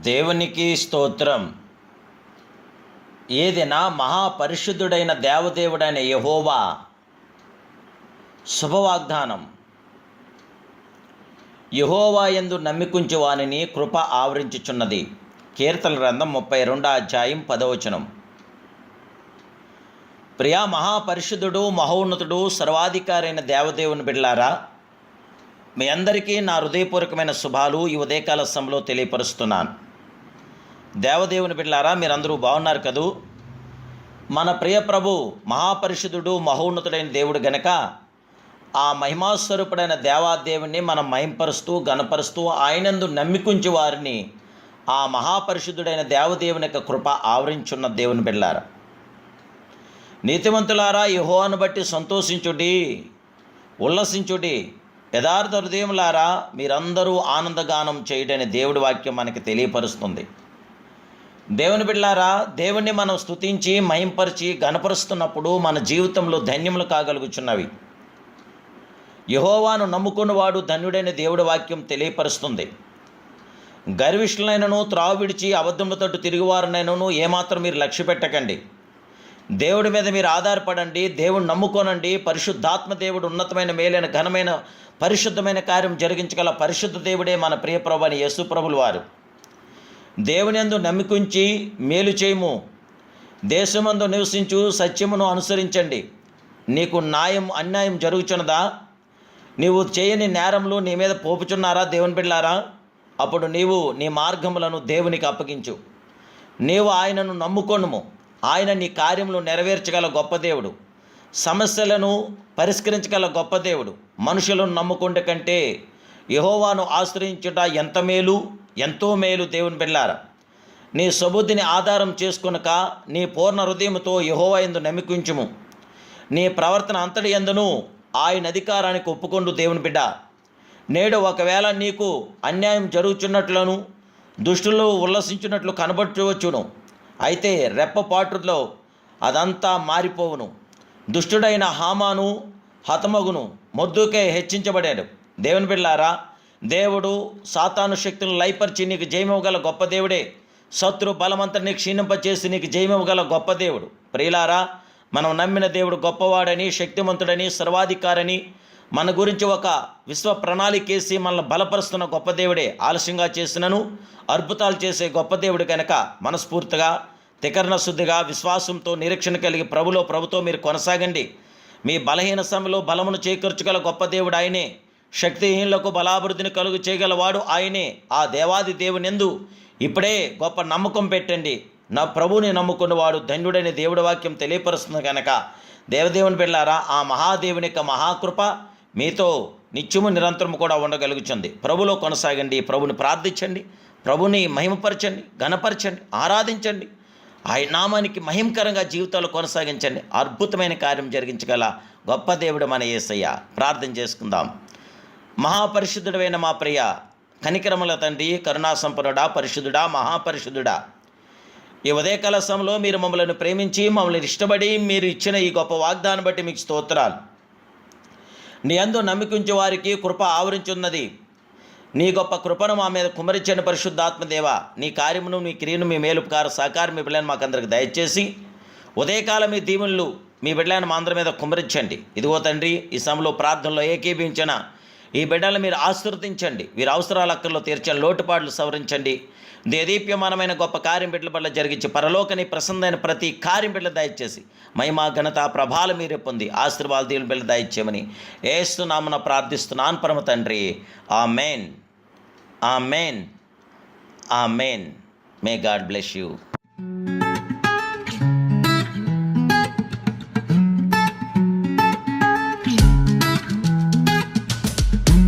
దేవునికి స్తోత్రం. ఏదైనా మహాపరిశుద్ధుడైన దేవదేవుడైన యెహోవా శుభవాగ్దానం. యెహోవా యందు నమ్మికుంచు వానిని కృప ఆవరించుచున్నది. కీర్తన గ్రంథం 32 అధ్యాయం 10వ వచనం. ప్రియా మహాపరిశుద్ధుడు మహోన్నతుడు సర్వాధికారైన దేవదేవుని బిడ్డలారా, మీ అందరికీ నా హృదయపూర్వకమైన శుభాలు ఈ ఉదయకాల సమయంలో తెలియపరుస్తున్నాను. దేవదేవుని బిడ్డలారా, మీరందరూ బాగున్నారు కదూ? మన ప్రియ ప్రభు మహాపరిశుద్ధుడు మహోన్నతుడైన దేవుడు గనక ఆ మహిమాస్వరూపుడైన దేవాదేవుని మనం మహింపరుస్తూ గణపరుస్తూ ఆయనందు నమ్మికుంచి వారిని ఆ మహాపరిశుద్ధుడైన దేవదేవుని యొక్క కృప ఆవరించున్న దేవుని బిడ్డలారా, నీతిమంతులారా, యెహోవాను బట్టి సంతోషించుడి, ఉల్లసించుడి. యథార్థ హృదయములారా, మీరందరూ ఆనందగానం చేయడని దేవుడి వాక్యం మనకి తెలియపరుస్తుంది. దేవుని బిడ్డలారా, దేవుణ్ణి మనం స్తుతించి మహింపరిచి గణపరుస్తున్నప్పుడు మన జీవితంలో ధన్యములు కాగలుగుచున్నవి. యెహోవాను నమ్ముకున్నవాడు ధన్యుడైన దేవుడి వాక్యం తెలియపరుస్తుంది. గర్విష్ఠులైనను త్రావు విడిచి అబద్ధములతోటి తిరుగువారినైనను ఏమాత్రం మీరు లక్ష్య పెట్టకండి. దేవుడి మీద మీరు ఆధారపడండి, దేవుడిని నమ్ముకోనండి. పరిశుద్ధాత్మ దేవుడు ఉన్నతమైన మేలైన ఘనమైన పరిశుద్ధమైన కార్యం జరిగించగల పరిశుద్ధ దేవుడే మన ప్రియ ప్రభు అని యేసు ప్రభులు వారు. దేవుని యందు నమ్మికుంచి మేలు చేయము, దేశమందు నివసించు సత్యమును అనుసరించండి. నీకు అన్యాయం జరుగుచున్నదా? నీవు చేయని నేరములు నీ మీద పోపుచున్నారా దేవుని బిడ్డలారా? అప్పుడు నీవు నీ మార్గములను దేవునికి అప్పగించు. నీవు ఆయనను నమ్ముకొనుము. ఆయన నీ కార్యములు నెరవేర్చగల గొప్ప దేవుడు, సమస్యలను పరిష్కరించగల గొప్ప దేవుడు. మనుషులను నమ్ముకుంటే కంటే యెహోవాను ఆశ్రయించుట ఎంత మేలు, ఎంతో మేలు. దేవుని బిడ్డలారా, నీ సబుద్ధిని ఆధారం చేసుకొనక నీ పూర్ణ హృదయముతో యెహోవా యందు నమ్మికుంచుము. నీ ప్రవర్తన అంతటి యందును ఆయన అధికారానికి ఒప్పుకొండు. దేవుని బిడ్డ, నేడు ఒకవేళ నీకు అన్యాయం జరుగుచున్నట్లను దుష్టులు ఉల్లసించినట్లు కనబడవచ్చును. అయితే రెప్పపాటులో అదంతా మారిపోవును. దుష్టుడైన హామాను హతమగును, మొర్దెకై హెచ్చించబడాడు. దేవుని బిడ్డలారా, దేవుడు సాతాను శక్తులను లయపరిచి నీకు జయమివ్వగల గొప్ప దేవుడే. శత్రు బలమంతటిని క్షీణింపచేసి నీకు జయమివ్వగల గొప్ప దేవుడు. ప్రియులారా, మనం నమ్మిన దేవుడు గొప్పవాడని, శక్తిమంతుడని, సర్వాధికారని, మన గురించి ఒక విశ్వ ప్రణాళికేసి మనల్ని బలపరుస్తున్న గొప్ప దేవుడే. ఆలస్యంగా చేసినను అద్భుతాలు చేసే గొప్ప దేవుడు కనుక మనస్ఫూర్తిగా త్రికరణ శుద్ధిగా విశ్వాసంతో నిరీక్షణ కలిగి ప్రభుతో మీరు కొనసాగండి. మీ బలహీన సమయంలో బలమును చేకూర్చగల గొప్ప దేవుడు ఆయనే. శక్తిహీనులకు బలాభివృద్ధిని కలుగు చేయగలవాడు ఆయనే. ఆ దేవాది దేవుని యందు ఇప్పుడే గొప్ప నమ్మకం పెట్టండి. నా ప్రభువుని నమ్ముకున్నవాడు ధన్యుడైన దేవుడి వాక్యం తెలియపరుస్తుంది కనుక దేవదేవుని బిడ్డలారా, ఆ మహాదేవుని యొక్క మహాకృప మీతో నిత్యము నిరంతరము కూడా ఉండగలుగుతుంది. ప్రభులో కొనసాగండి, ప్రభుని ప్రార్థించండి, ప్రభుని మహిమపరచండి, ఘనపరచండి, ఆరాధించండి. ఆయన నామానికి మహిమకరంగా జీవితాలు కొనసాగించండి. అద్భుతమైన కార్యం జరిగించగల గొప్ప దేవుడు మన యేసయ్య. ప్రార్థన చేసుకుందాం. మహాపరిశుద్ధుడైన మా ప్రియ కనికరముల తండ్రి, కరుణాసంపన్నుడా, పరిశుద్ధుడా, మహాపరిశుద్ధుడా, ఈ ఉదయకాల సమయంలో మీరు మమ్మల్ని ప్రేమించి మమ్మల్ని ఇష్టపడి మీరు ఇచ్చిన ఈ గొప్ప వాగ్దానం బట్టి మీకు స్తోత్రాలు. నీ యందు నమ్మికుంచే వారికి కృప ఆవరించున్నది. నీ గొప్ప కృపను మా మీద కుమరించని పరిశుద్ధాత్మదేవ, నీ కార్యమును, నీ క్రియను, మీ మేలుపకార సహకారం మీ బిడ్డలను మాకందరికి దయచేసి ఉదయకాలం మీ దీవెనలు మీ బిడ్డలను మా అందరి మీద కుమరించండి. ఇదిగో తండ్రి, ఈ సమయంలో ప్రార్థనలో ఏకీభించిన ఈ బిడ్డలను మీరు ఆశీర్వదించండి. వీరి అవసరాల అక్కర్లో తీర్చండి, లోటుపాట్లు సవరించండి. దేదీప్యమానమైన గొప్ప కార్యం బిడ్డల పట్ల జరిగించి పరలోకని ప్రసన్నమైన ప్రతి కార్యం బిడ్డలు దయచేసి మహిమా ఘనత ప్రభావం మీరే పొంది ఆశీర్వాదాలు దేవుని బిడ్డలు దయచేయమని యేసు నామమున ప్రార్థిస్తున్నాను పరమ తండ్రి. Amen, amen, amen. May God bless you.